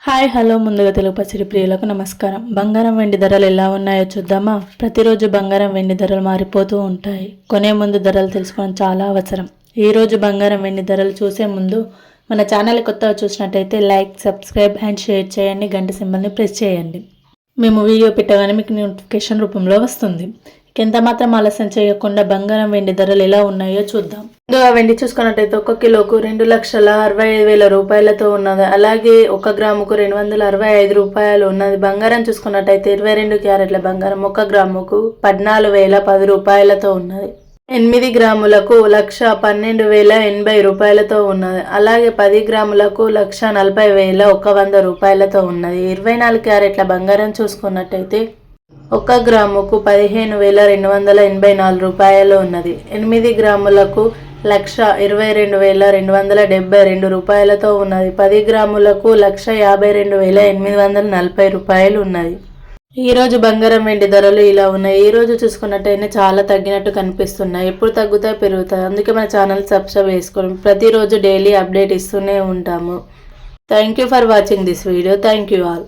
Hi hello ముందుగా తెలుగు పసిడి ప్రియులకు నమస్కారం. బంగారం వెండి ధరలు ఎలా ఉన్నాయో చూద్దామా. ప్రతిరోజు బంగారం వెండి ధరలు మారిపోతూ ఉంటాయి. కొనే ముందు ధరలు తెలుసుకోవడం చాలా అవసరం. ఈరోజు బంగారం వెండి ధరలు చూసే ముందు మన ఛానల్ కొత్తగా చూసినట్టయితే లైక్, సబ్స్క్రైబ్ అండ్ షేర్ చేయండి. గంట సింబల్ని ప్రెస్ చేయండి. మేము వీడియో పెట్టగానే మీకు నోటిఫికేషన్ రూపంలో వస్తుంది. ఎంత మాత్రం ఆలస్యం చేయకుండా బంగారం వెండి ధరలు ఎలా ఉన్నాయో చూద్దాం. ముందుగా వెండి చూసుకున్నట్టయితే 1 కిలోకు 2,65,000 రూపాయలతో ఉన్నది. అలాగే 1 గ్రాముకు 265 రూపాయలు ఉన్నది. బంగారం చూసుకున్నట్టయితే 22 క్యారెట్ల బంగారం 1 గ్రాముకు 14,010 రూపాయలతో ఉన్నది. 8 గ్రాములకు 1,12,080 రూపాయలతో ఉన్నది. అలాగే 10 గ్రాములకు 1,40,100 రూపాయలతో ఉన్నది. 24 క్యారెట్ల బంగారం చూసుకున్నట్టయితే 1 గ్రాముకు 15,284 రూపాయలు ఉన్నది. 8 గ్రాములకు 1,22,272 రూపాయలతో ఉన్నది. 10 గ్రాములకు 1,52,840 రూపాయలు ఉన్నది. ఈరోజు బంగారం వెండి ధరలు ఇలా ఉన్నాయి. ఈరోజు చూసుకున్నట్టయితే చాలా తగ్గినట్టు కనిపిస్తున్నాయి. ఎప్పుడు తగ్గుతాయి పెరుగుతాయి. అందుకే మన ఛానల్ సబ్స్క్రైబ్ చేసుకోండి. ప్రతిరోజు డైలీ అప్డేట్ ఇస్తూనే ఉంటాము. Thank you for watching this video. Thank you all.